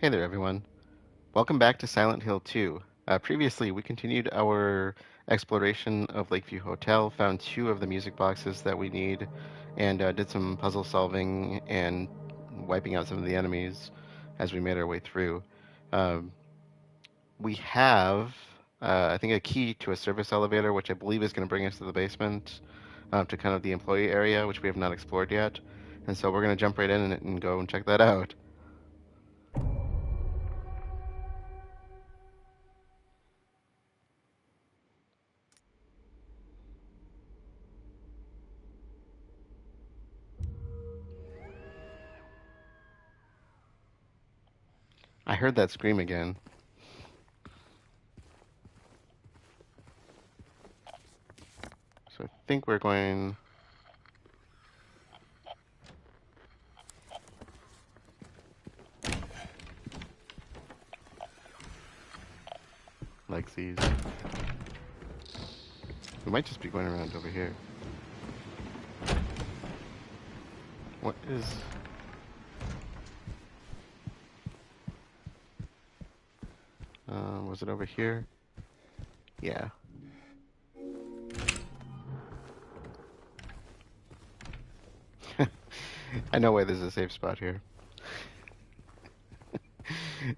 Hey there, everyone. Welcome back to Silent Hill 2. Previously, we continued our exploration of Lakeview Hotel, found two of the music boxes that we need, and did some puzzle solving and wiping out some of the enemies as we made our way through. Um, we have, I think, a key to a service elevator, which I believe is going to bring us to the basement, to kind of the employee area, which we have not explored yet. And so we're going to jump right in and go and check that out. I heard that scream again. So I think we're going like these. We might just be going around over here. What is... was it over here? Yeah. I know why there's a safe spot here.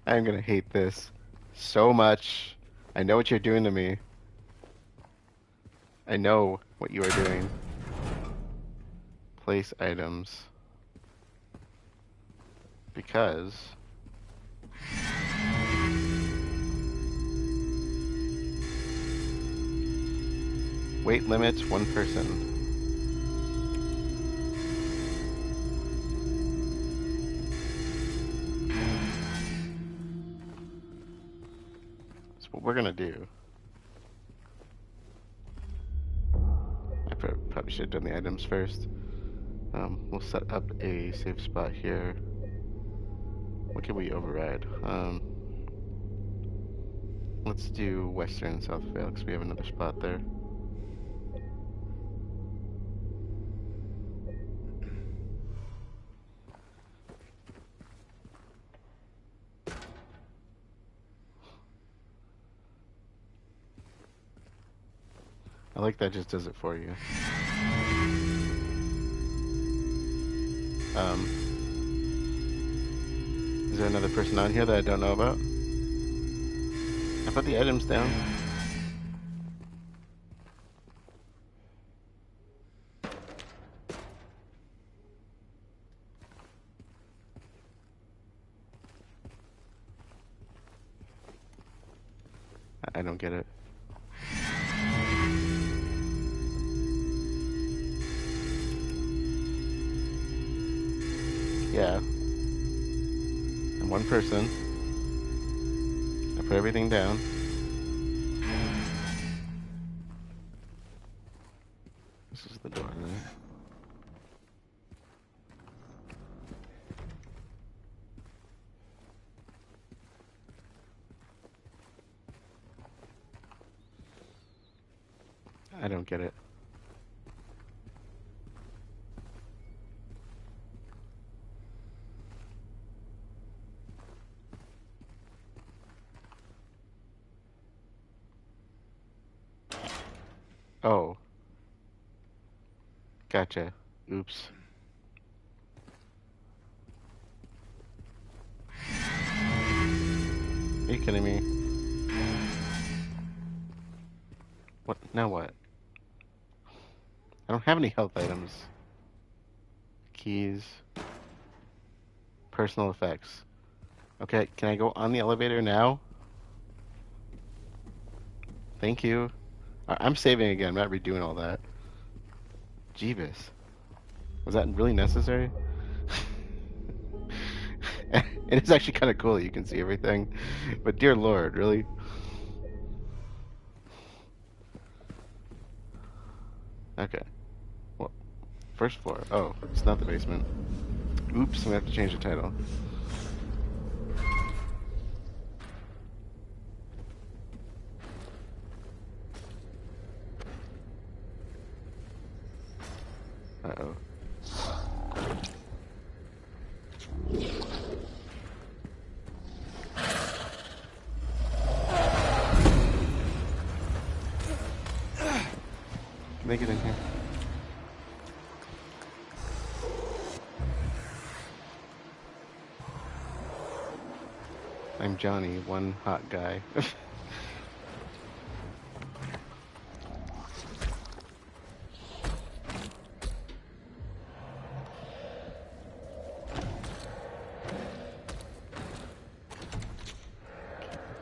I'm gonna hate this so much. I know what you're doing to me. I know what you are doing. Place items. Because... weight limit, one person. That's what we're gonna do. I probably should have done the items first. We'll set up a safe spot here. What can we override? Let's do Western South Vale because we have another spot there. I like that just does it for you. Is there another person on here that I don't know about? I put the items down. I don't get it. Yeah. I'm one person. I put everything down. This is the door, right? I don't get it. Oh. Gotcha. Oops. Are you kidding me? What? Now what? I don't have any health items. Keys. Personal effects. Okay, can I go on the elevator now? Thank you. I'm saving again. I'm not redoing all that. Jeebus. Was that really necessary? It is actually kind of cool that you can see everything. But dear Lord, really? Okay. Well, first floor. Oh, it's not the basement. Oops, we have to change the title. Uh-oh. make it in here? I'm Johnny, one hot guy.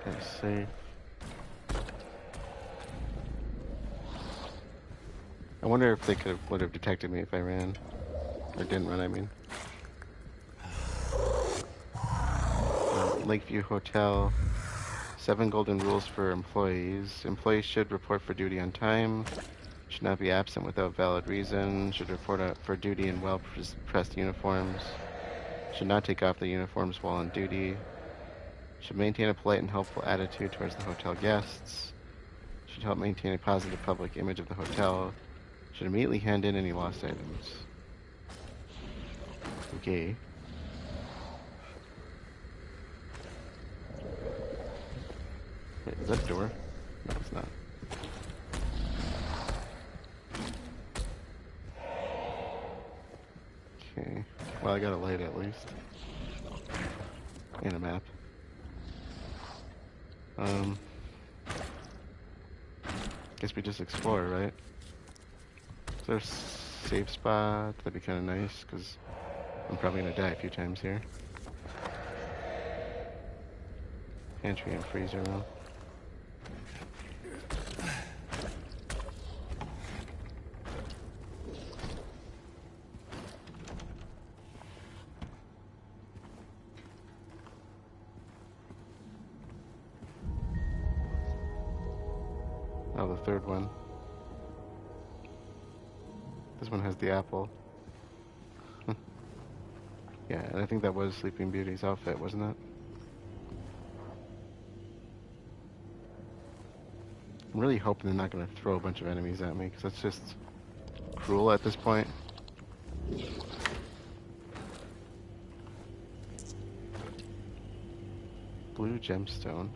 That's safe. I wonder if they would have detected me if I ran. Or didn't run, I mean. Lakeview Hotel. 7 golden rules for employees. Employees should report for duty on time. Should not be absent without valid reason. Should report for duty in well-pressed uniforms. Should not take off the uniforms while on duty. Should maintain a polite and helpful attitude towards the hotel guests. Should help maintain a positive public image of the hotel. Should immediately hand in any lost items. Okay. Wait, is that a door? No, it's not. Okay. Well, I got a light at least. And a map. Guess we just explore, right? Is there a safe spot? That'd be kind of nice, because I'm probably going to die a few times here. Pantry and freezer room. Oh, the third one. This one has the apple. Yeah, and I think that was Sleeping Beauty's outfit, wasn't it? I'm really hoping they're not going to throw a bunch of enemies at me, because that's just cruel at this point. Blue gemstone.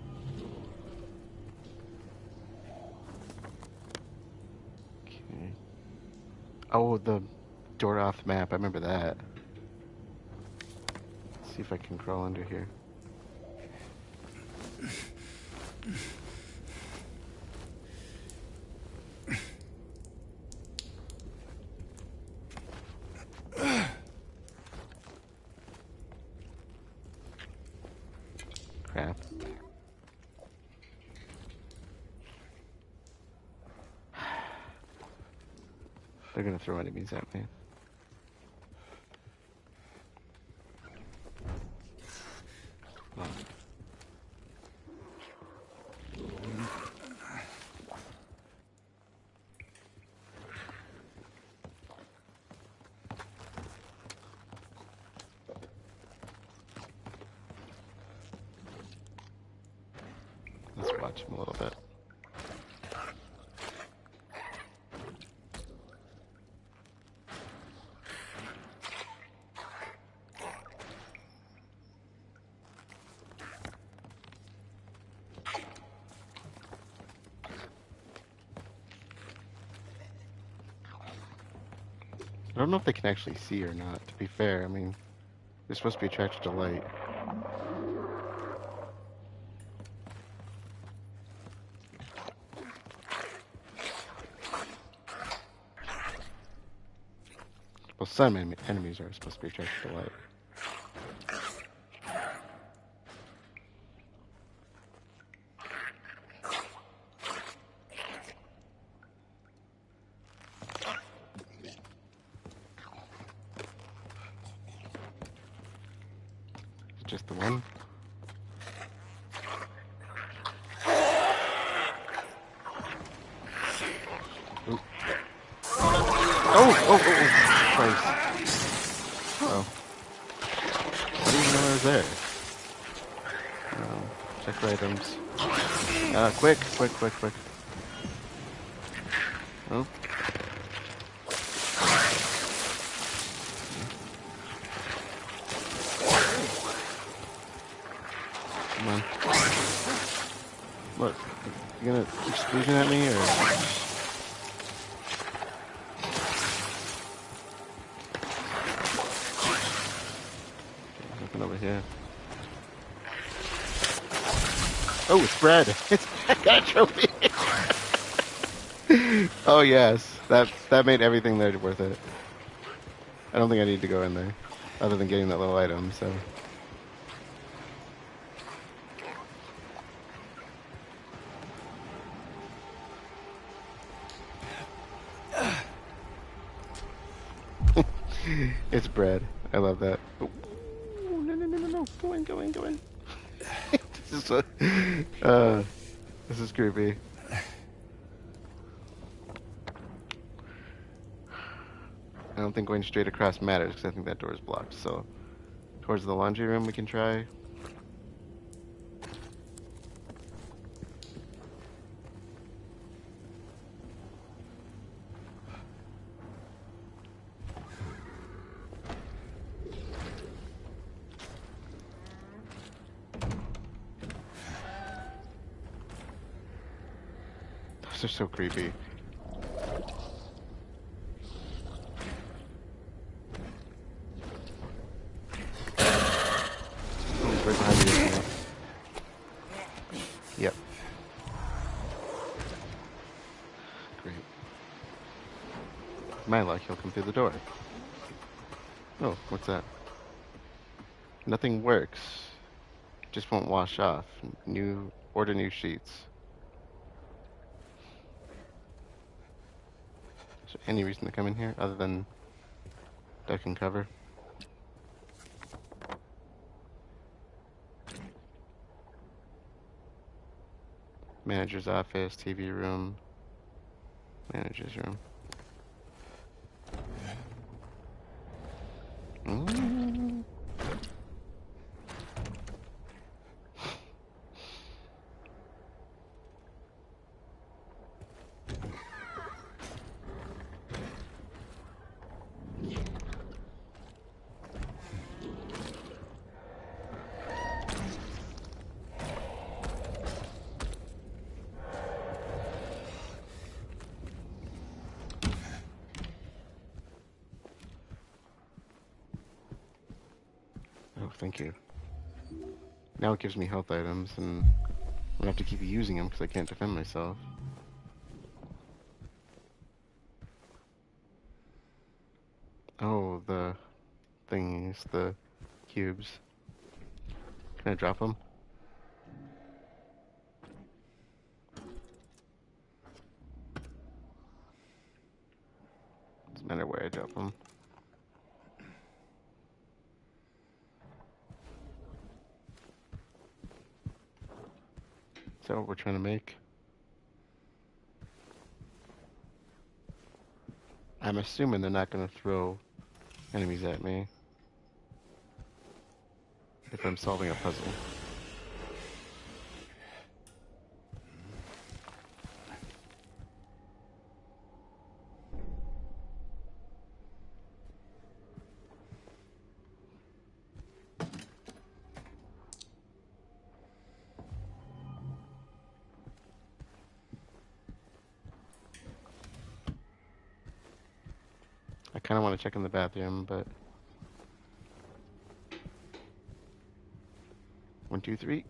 Okay. Oh, the door off map. I remember that. Let's see if I can crawl under here. Crap. They're gonna throw enemies at me. Oh. Let's watch him a little bit. I don't know if they can actually see or not, to be fair. I mean, they're supposed to be attracted to light. Well, some enemies are supposed to be attracted to light. Just the one? Ooh. Oh! Christ. Oh. I didn't even know I was there. Check for items. Quick. Oh. Come on. What? You gonna explosion at me or? Nothing over here. Oh, it's bread. It's I got a trophy. Oh yes, that made everything there worth it. I don't think I need to go in there, other than getting that little item. So it's bread. I love that. Oh, no, no, no, no, no! Go in, go in, go in. This is this is creepy. I don't think going straight across matters because I think that door is blocked. So towards the laundry room we can try. Those are so creepy. Oh, he's right behind me, isn't he? Yep. Great. My luck, he'll come through the door. Oh, what's that? Nothing works. Just won't wash off. Order new sheets. Is there any reason to come in here other than duck and cover? Manager's office, TV room, manager's room. Mm. Oh, thank you. Now it gives me health items, and I'm gonna have to keep using them because I can't defend myself. Oh, the thingies, the cubes. Can I drop them? Doesn't matter where I drop them. Is that what we're trying to make? I'm assuming they're not gonna throw enemies at me if I'm solving a puzzle. I kind of want to check in the bathroom, but 1, 2, 3.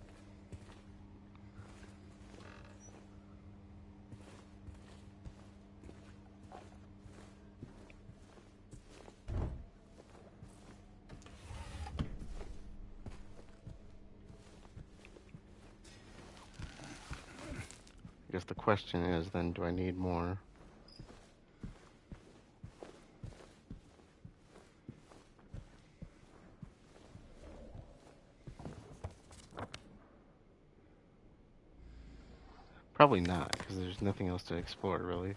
I guess the question is then, do I need more? Probably not, because there's nothing else to explore, really.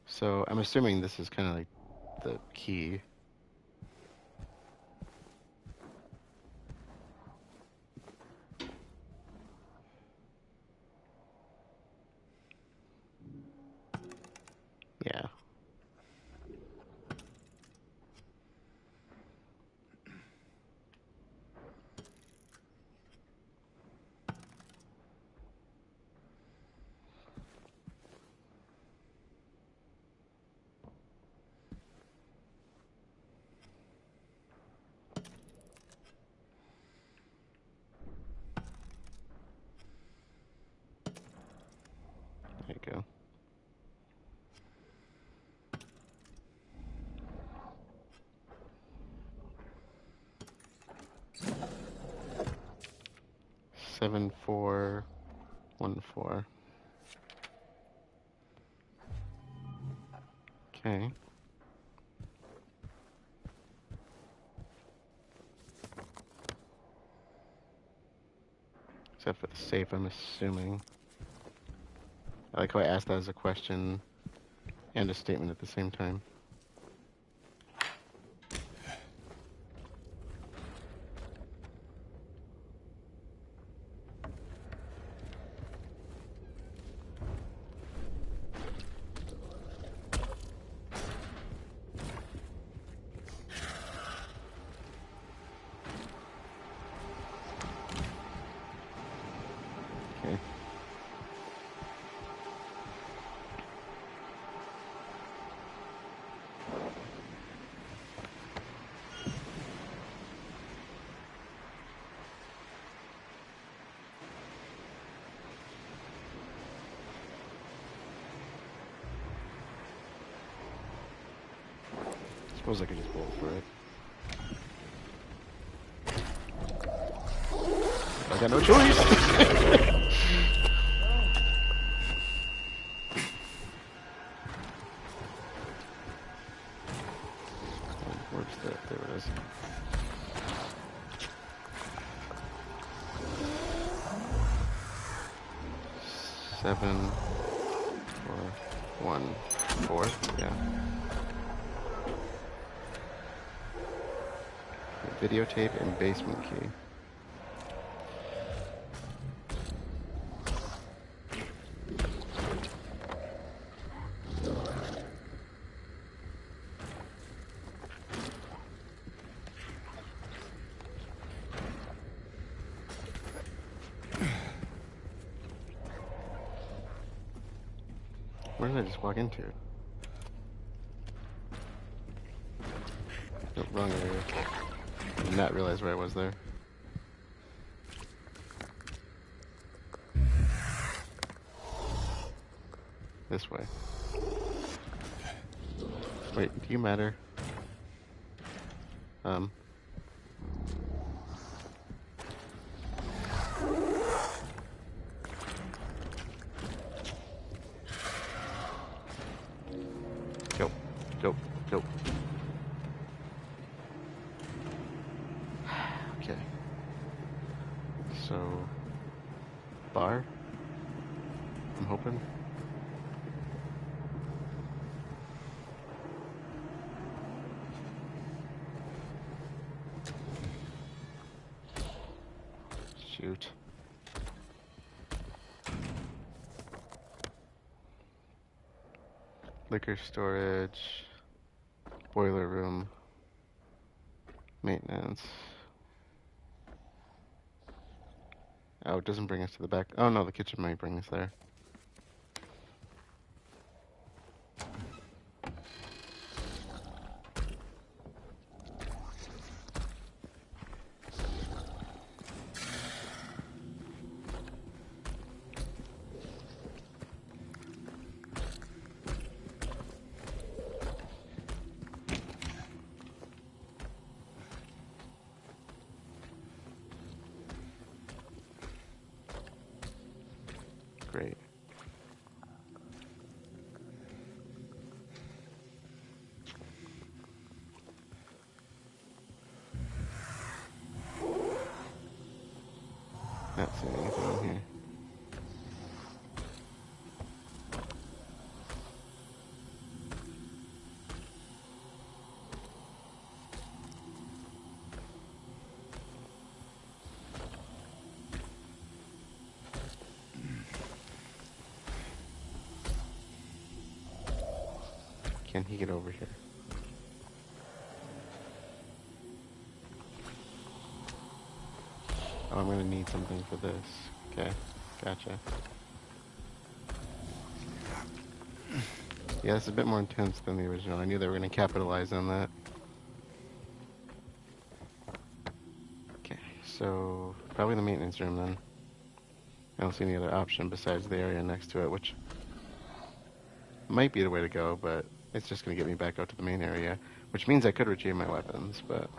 So I'm assuming this is kind of like the key. Yeah. 7414. Okay. Except for the safe, I'm assuming. I like how I asked that as a question and a statement at the same time. Okay. Suppose I could just bolt for it. I got no choice. Where's that? There it is. Seven, 4, 1, 4. Yeah. Videotape and basement key. Where did I just walk into? Oh, wrong area. Did not realize where I was there. This way. Wait, do you matter? Go. Go. Go. Okay. So, bar? I'm hoping. Shoot. Liquor storage. Boiler room. Maintenance. Oh, it doesn't bring us to the back. Oh no, the kitchen might bring us there. Great. Not seeing anything in here. Can he get over here? Oh, I'm gonna need something for this. Okay, gotcha. Yeah, it's a bit more intense than the original. I knew they were gonna capitalize on that. Okay, so probably the maintenance room then. I don't see any other option besides the area next to it, which might be the way to go, but it's just gonna get me back out to the main area, which means I could retrieve my weapons, but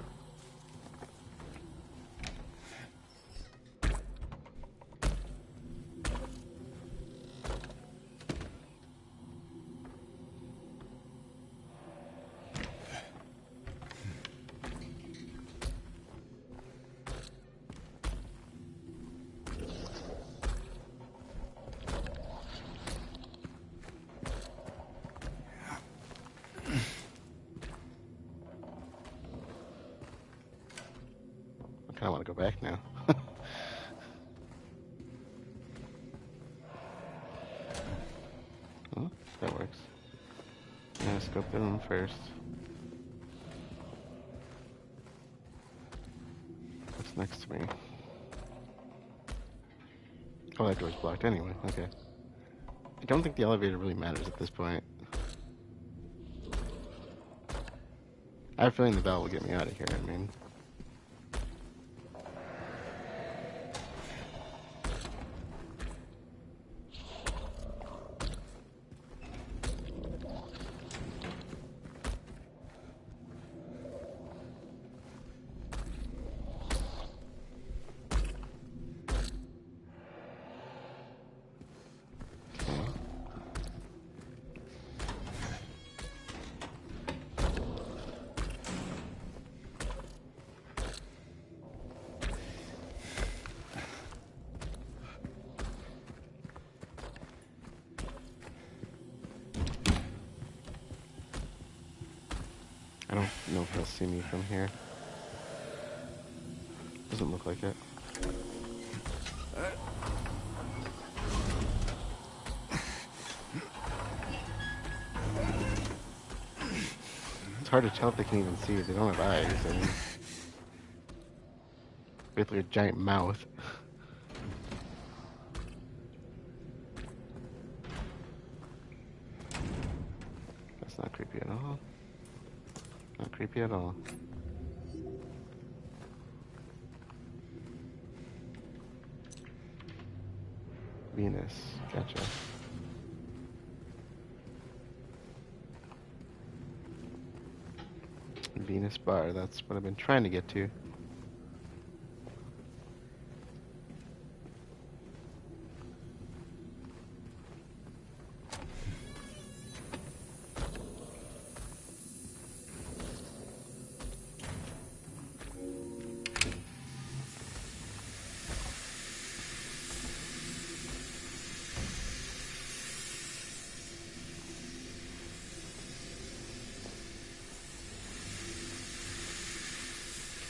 kind of want to go back now. Oh, that works. Yeah, let's go up the room first. What's next to me? Oh, that door's blocked anyway. Okay. I don't think the elevator really matters at this point. I have a feeling the bell will get me out of here. I mean, I don't know if he'll see me from here. Doesn't look like it. It's hard to tell if they can even see. They don't have eyes. I mean, basically a giant mouth. That's not creepy at all. Not creepy at all. Venus. Gotcha. Venus bar. That's what I've been trying to get to.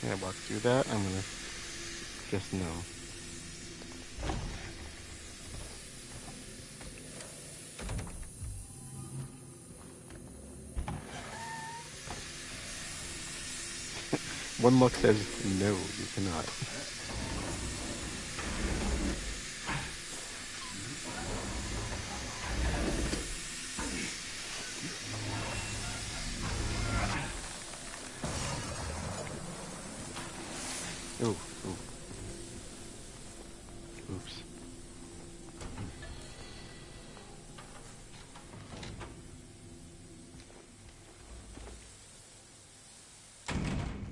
Can I walk through that? I'm gonna guess no. One look says no, you cannot. Ooh, ooh. Oops.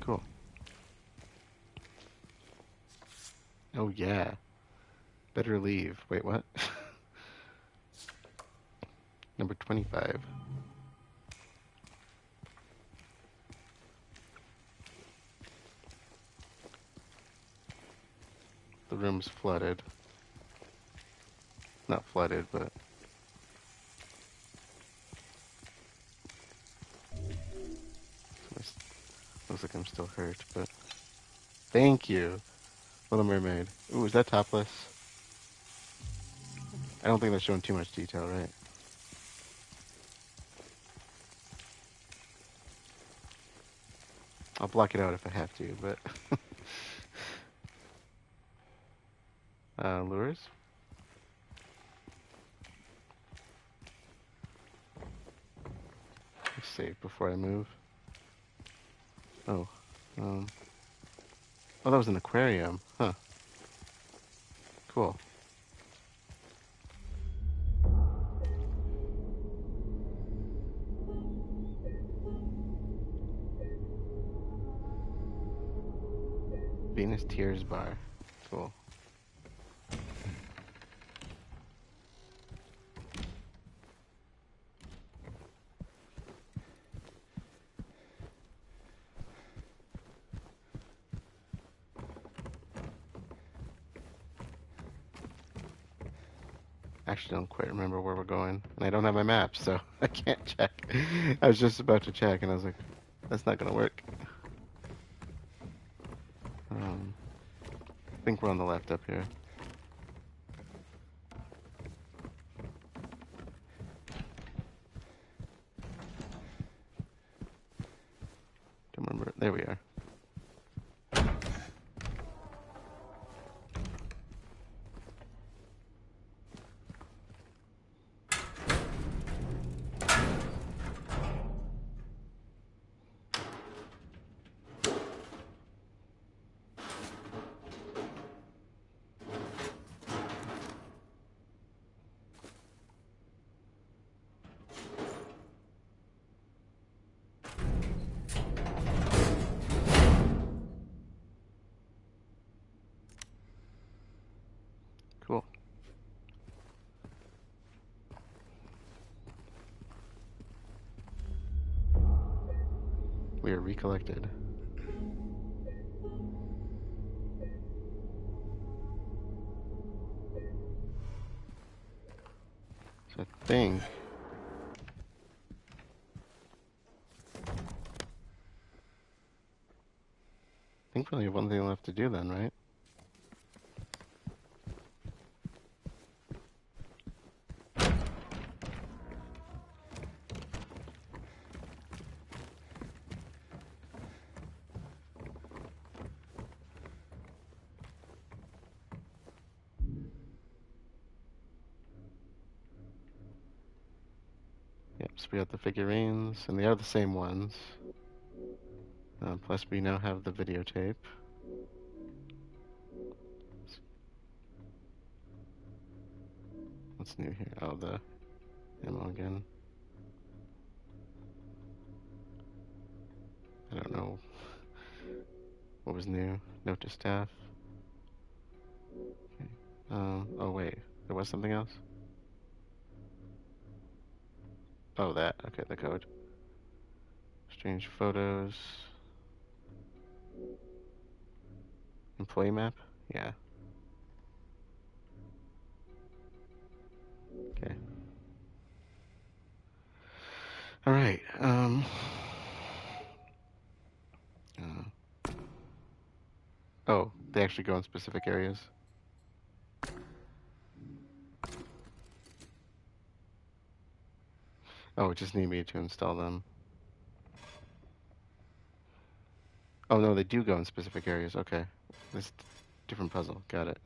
Cool. Oh yeah. Better leave. Wait, what? Number 25. The room's flooded. Not flooded, but... Looks like I'm still hurt, but... Thank you, Little Mermaid. Ooh, is that topless? I don't think that's showing too much detail, right? I'll block it out if I have to, but... lures? Let's save before I move. Oh, oh, that was an aquarium. Huh. Cool. Venus Tears Bar. Cool. Actually, don't quite remember where we're going, and I don't have my map, so I can't check. I was just about to check, and I was like, that's not gonna work. think we're on the left up here. Don't remember. There we are. Cool. We are recollected. So I think we only have one thing left to do then, right? Yep, so we got the figurines, and they are the same ones. Plus we now have the videotape. What's new here? Oh, the ammo again. I don't know what was new. Note to staff. Okay. Oh wait, there was something else? Oh, that. Okay, the code. Strange photos. Employee map? Yeah. Okay. Alright, oh, they actually go in specific areas? Oh, it just need me to install them. Oh no, they do go in specific areas. Okay. This different puzzle. Got it.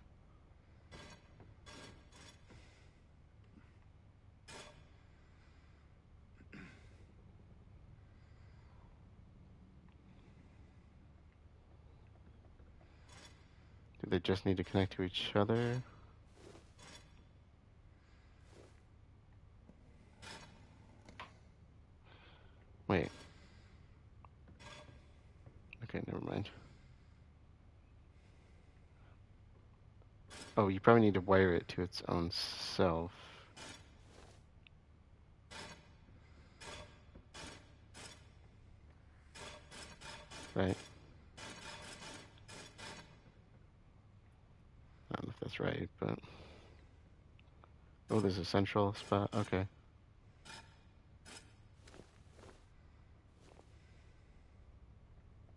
Do they just need to connect to each other? Wait. Okay, never mind. Oh, you probably need to wire it to its own self. Right? I don't know if that's right, but... Oh, there's a central spot. Okay.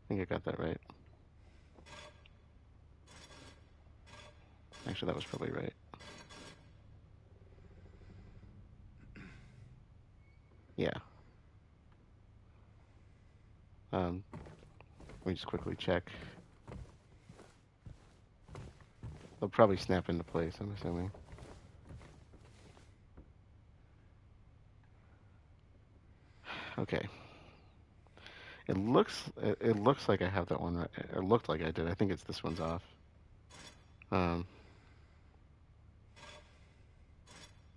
I think I got that right. Actually, that was probably right. Yeah. Let me just quickly check. They'll probably snap into place, I'm assuming. Okay. It looks like I have that one right. It looked like I did. I think it's this one's off.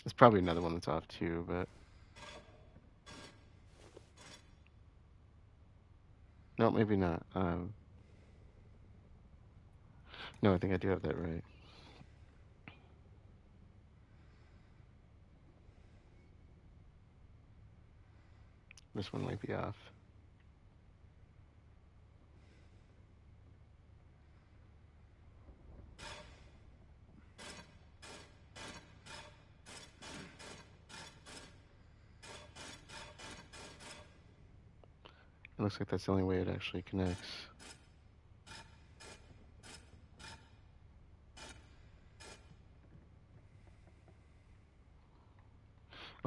There's probably another one that's off too, but no, maybe not. No, I think I do have that right. This one might be off. It looks like that's the only way it actually connects.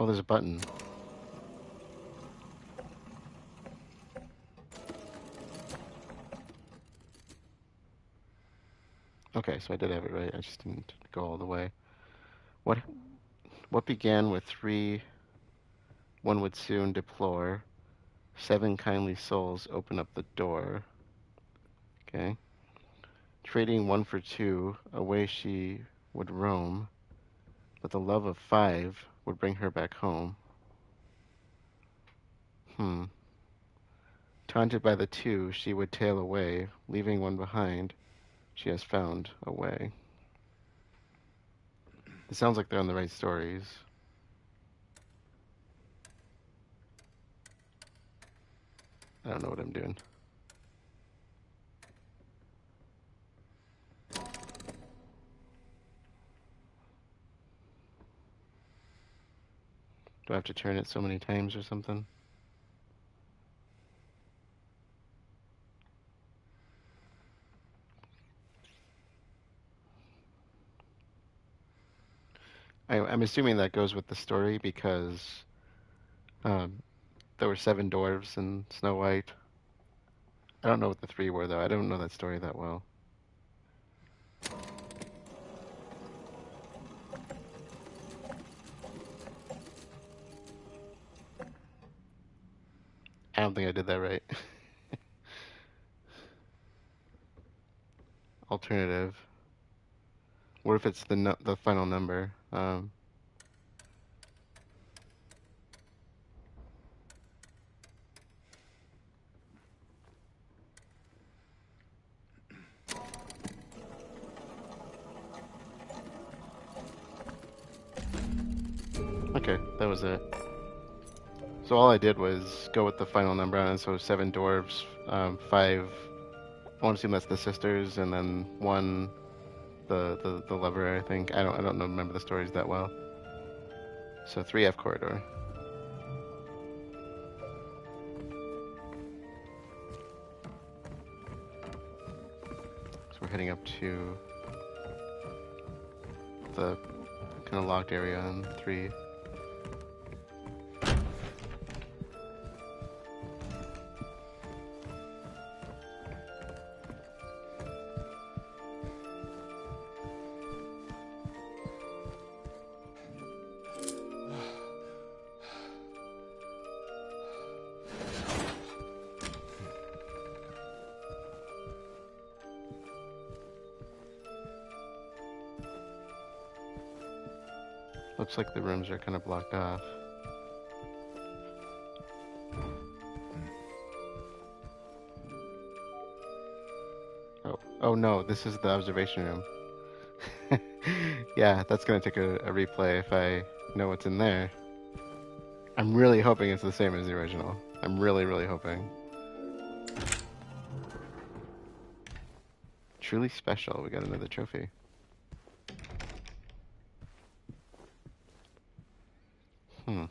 Oh, there's a button. Okay, so I did have it right. I just didn't go all the way. What what began with three one would soon deplore, seven kindly souls open up the door. Okay. Trading one for two, away she would roam, but the love of five would bring her back home. Hmm. Taunted by the two, she would tail away, leaving one behind. She has found a way. It sounds like they're on the right stories. I don't know what I'm doing. Do I have to turn it so many times or something? I'm assuming that goes with the story because um, there were seven dwarves in Snow White. I don't know what the three were, though. I don't know that story that well. I don't think I did that right. Alternative. What if it's the final number? Okay, that was it. So all I did was go with the final number on it. So seven dwarves, five. I want to assume that's the sisters, and then one, the lover. I think I don't remember the stories that well. So 3F corridor. So we're heading up to the kind of locked area on 3. Looks like the rooms are kind of blocked off. Oh no, this is the observation room. Yeah, that's gonna take a replay if I know what's in there. I'm really hoping it's the same as the original. I'm really, really hoping. Truly special. We got another trophy. Hmm.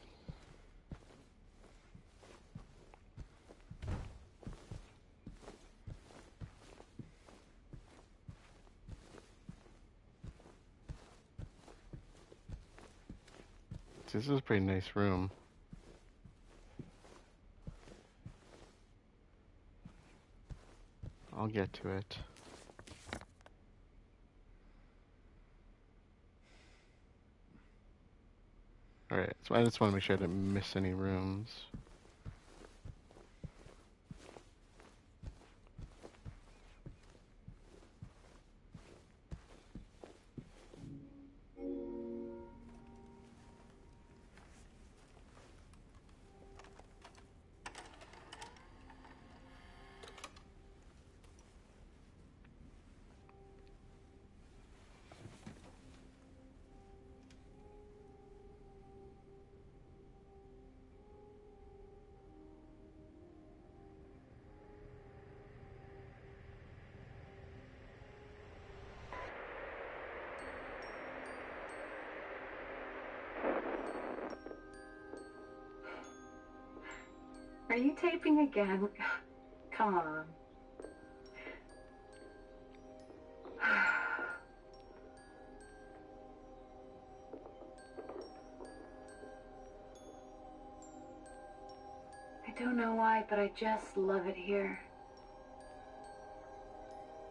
This is a pretty nice room. I'll get to it. Alright, so I just want to make sure I didn't miss any rooms. Are you taping again? Come on. Don't know why, but I just love it here.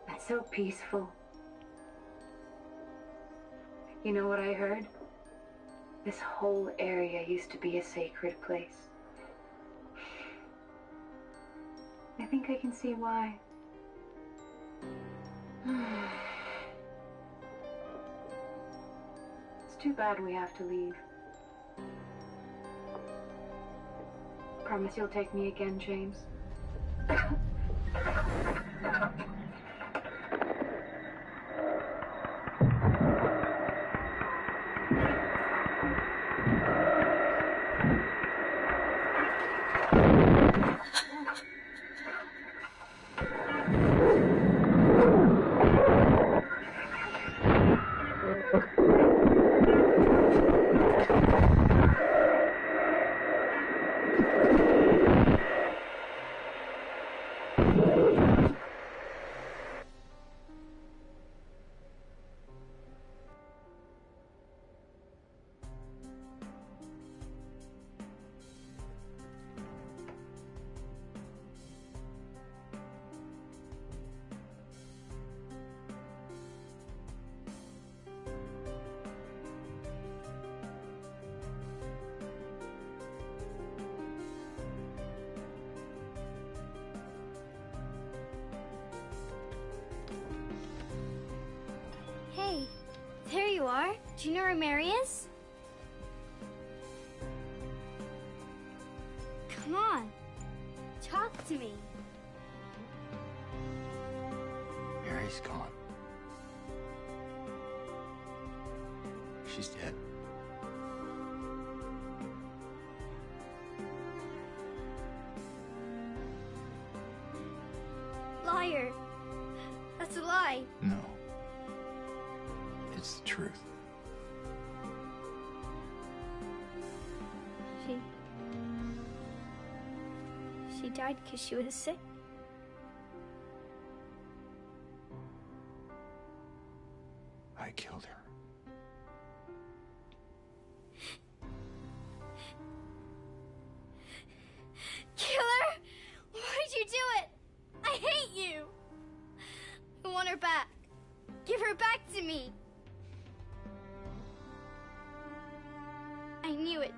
It's so peaceful. You know what I heard? This whole area used to be a sacred place. I think I can see why. It's too bad we have to leave. Promise you'll take me again, James. Hey, there you are. Do you know where Mary is? Come on, talk to me. Mary's gone. She's dead. Liar. That's a lie. No. It's the truth. She died because she was sick. I killed her. Killer! Why'd you do it? I hate you! I want her back. Give her back to me. I knew it.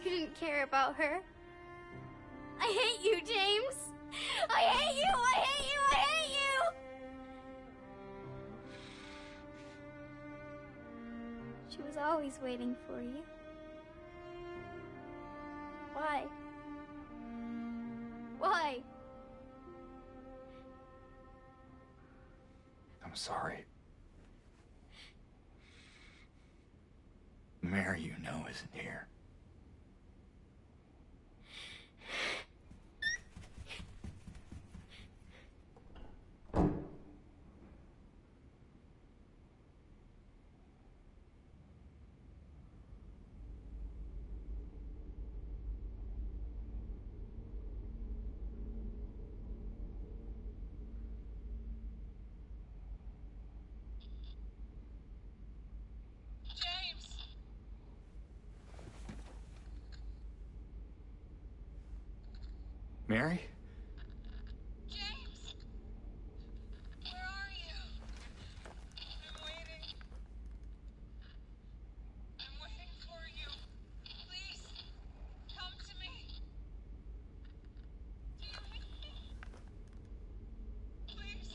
You didn't care about her. I hate you, James! I hate you! I hate you! I hate you! She was always waiting for you. Why? Why? I'm sorry. Mary, you know, isn't here. Mary? James! Where are you? I'm waiting. I'm waiting for you. Please, come to me. Do you hear me? Please,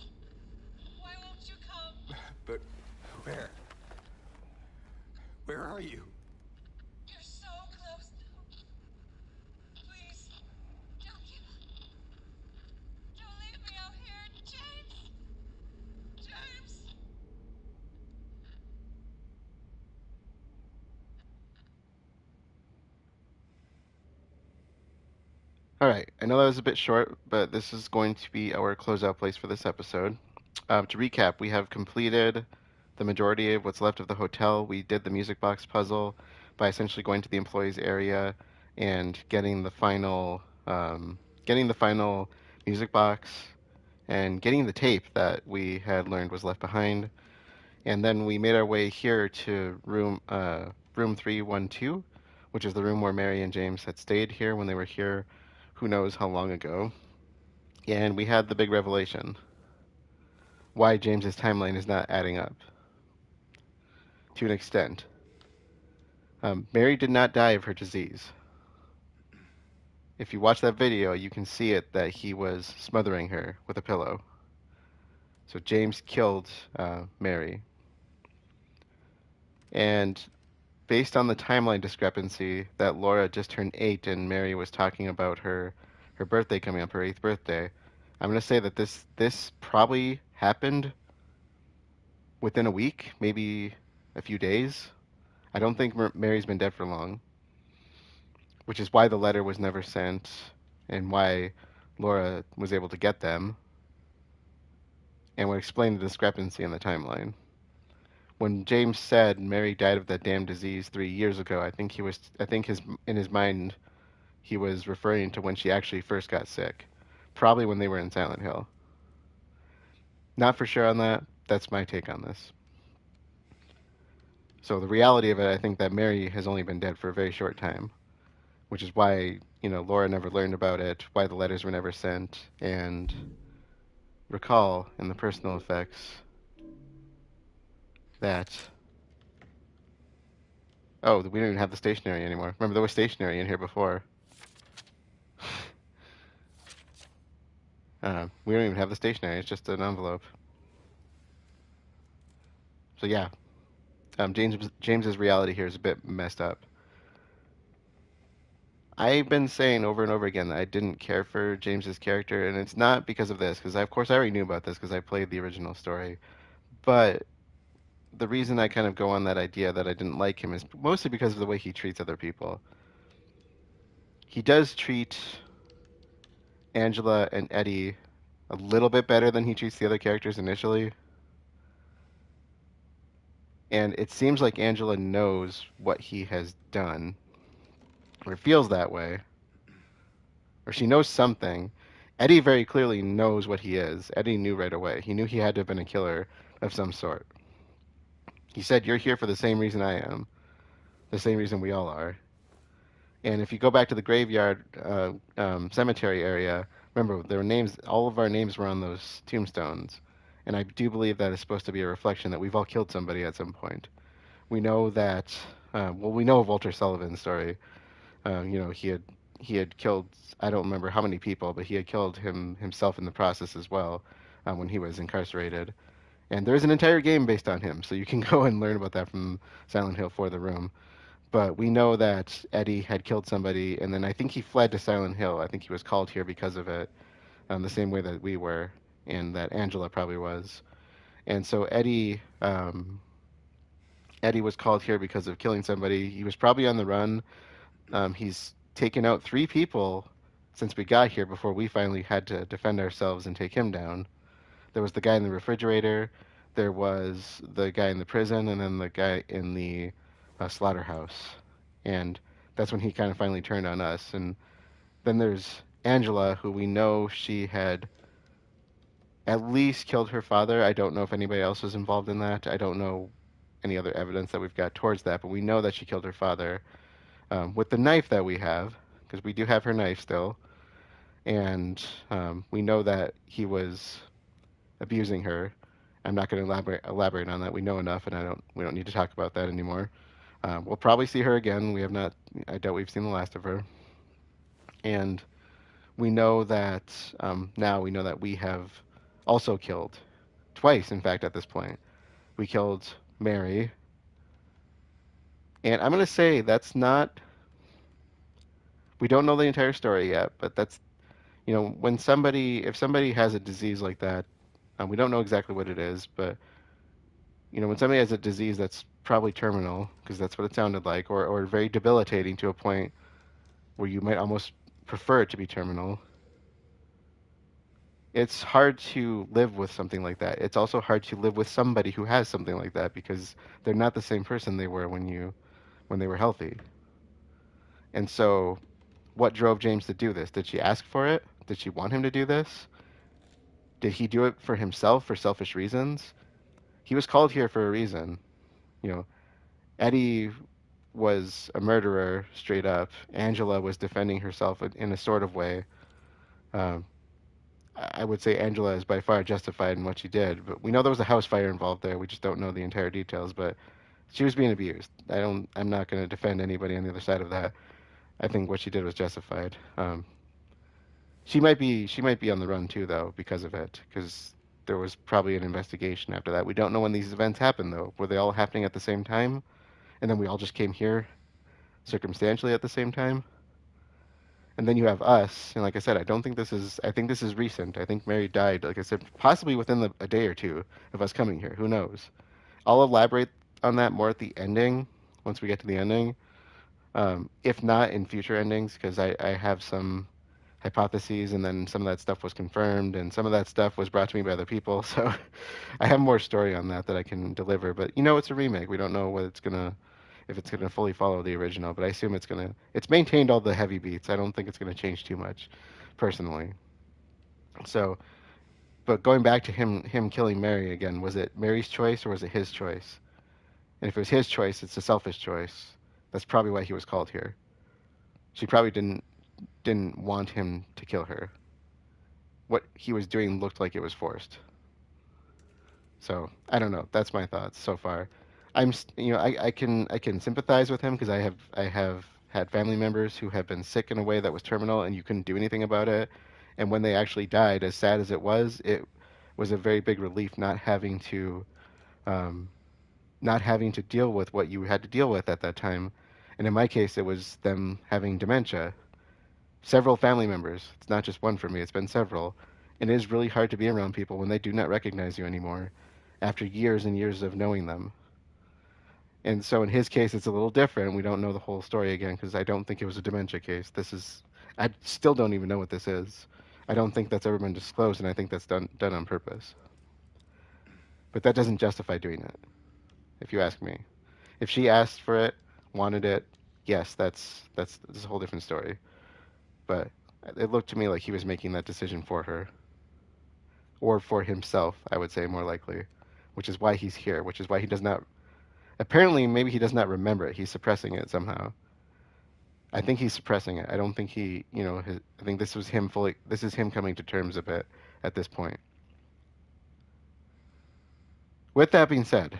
why won't you come? But where? Where are you? You're so close now. Please, don't give up. Don't leave me out here, James! James! All right, I know that was a bit short, but this is going to be our closeout place for this episode. To recap, we have completed the majority of what's left of the hotel. We did the music box puzzle by essentially going to the employees area and getting the final music box and getting the tape that we had learned was left behind. And then we made our way here to room 312, which is the room where Mary and James had stayed here when they were here, who knows how long ago. And we had the big revelation why James's timeline is not adding up to an extent. Mary did not die of her disease. If you watch that video, you can see it that he was smothering her with a pillow. So James killed Mary. And based on the timeline discrepancy that Laura just turned 8 and Mary was talking about her birthday coming up, her 8th birthday, I'm going to say that this probably happened within a week, maybe a few days. I don't think Mary's been dead for long, which is why the letter was never sent and why Laura was able to get them and would explain the discrepancy in the timeline. When James said Mary died of that damn disease 3 years ago, I think his in his mind he was referring to when she actually first got sick, probably when they were in Silent Hill. Not for sure on that. That's my take on this. So the reality of it, I think that Mary has only been dead for a very short time, which is why, Laura never learned about it, why the letters were never sent, and recall in the personal effects that, oh, we don't even have the stationery anymore. Remember, there was stationery in here before. We don't even have the stationery. It's just an envelope. So yeah, James's reality here is a bit messed up. I've been saying over and over again that I didn't care for James's character, and it's not because of this, because of course I already knew about this because I played the original story. But the reason I kind of go on that idea that I didn't like him is mostly because of the way he treats other people. He does treat Angela and Eddie a little bit better than he treats the other characters initially. And it seems like Angela knows what he has done, or feels that way, or she knows something. Eddie very clearly knows what he is. Eddie knew right away. He knew he had to have been a killer of some sort. He said, "You're here for the same reason I am, the same reason we all are." And if you go back to the graveyard cemetery area, remember there were names. All of our names were on those tombstones, and I do believe that is supposed to be a reflection that we've all killed somebody at some point. We know that. Well, we know of Walter Sullivan's story. He had killed. I don't remember how many people, but he had killed himself in the process as well when he was incarcerated. And there's an entire game based on him, so you can go and learn about that from Silent Hill 4: The Room. But we know that Eddie had killed somebody, and then I think he fled to Silent Hill. I think he was called here because of it, the same way that we were, and that Angela probably was. And so Eddie was called here because of killing somebody. He was probably on the run. He's taken out 3 people since we got here before we finally had to defend ourselves and take him down. There was the guy in the refrigerator, there was the guy in the prison, and then the guy in the slaughterhouse. And that's when he kind of finally turned on us. And then there's Angela, who we know she had at least killed her father. I don't know if anybody else was involved in that. I don't know any other evidence that we've got towards that, but we know that she killed her father with the knife that we have, because we do have her knife still. And we know that he was abusing her. I'm not going to elaborate on that. We know enough, and we don't need to talk about that anymore. We'll probably see her again. We have not. I doubt we've seen the last of her. And we know that now we know that we have also killed twice. In fact, at this point, we killed Mary, and I'm going to say that's not. We don't know the entire story yet, but that's when if somebody has a disease like that, we don't know exactly what it is, but when somebody has a disease that's probably terminal, because that's what it sounded like, or very debilitating to a point where you might almost prefer it to be terminal, it's hard to live with something like that. It's also hard to live with somebody who has something like that because they're not the same person they were when they were healthy. And so, what drove James to do this? Did she ask for it? Did she want him to do this? Did he do it for himself for selfish reasons? He was called here for a reason. You know, Eddie was a murderer straight up. Angela was defending herself in a sort of way. Um, I would say Angela is by far justified in what she did, but we know there was a house fire involved there. We just don't know the entire details. But she was being abused. I'm not going to defend anybody on the other side of that. I think what she did was justified. She might be on the run too, though, because of it. Because there was probably an investigation after that. We don't know when these events happened, though. Were they all happening at the same time, and then we all just came here circumstantially at the same time? And then you have us, and like I said, I don't think this is. I think this is recent. I think Mary died, like I said, possibly within a day or two of us coming here. Who knows? I'll elaborate on that more at the ending once we get to the ending. If not in future endings, because I have some hypotheses, and then some of that stuff was confirmed, and some of that stuff was brought to me by other people. So I have more story on that that I can deliver. But it's a remake. We don't know what it's gonna if it's gonna fully follow the original. But I assume it's gonna. It's maintained all the heavy beats. I don't think it's gonna change too much, personally. So, but going back to him killing Mary again, was it Mary's choice or was it his choice? And if it was his choice, it's a selfish choice. That's probably why he was called here. She probably didn't want him to kill her. What he was doing looked like it was forced. So I don't know. That's my thoughts so far. I can sympathize with him because I have had family members who have been sick in a way that was terminal and you couldn't do anything about it. And when they actually died, as sad as it was a very big relief um, not having to deal with what you had to deal with at that time. And in my case, it was them having dementia. Several family members. It's not just one for me. It's been several. And it is really hard to be around people when they do not recognize you anymore after years and years of knowing them. And so in his case, it's a little different. We don't know the whole story again because I don't think it was a dementia case. I still don't even know what this is. I don't think that's ever been disclosed, and I think that's done on purpose. But that doesn't justify doing it, if you ask me. If she asked for it, wanted it, yes, that's a whole different story. But it looked to me like he was making that decision for her, or for himself, I would say more likely, which is why he's here, which is why he does not. Apparently, maybe he does not remember it. He's suppressing it somehow. I think he's suppressing it. I don't think I think this was him fully. This is him coming to terms of it at this point. With that being said,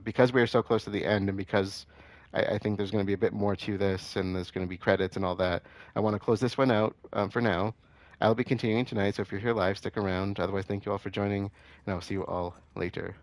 because we are so close to the end, and because I think there's going to be a bit more to this, and there's going to be credits and all that, I want to close this one out for now. I'll be continuing tonight, so if you're here live, stick around. Otherwise, thank you all for joining, and I'll see you all later.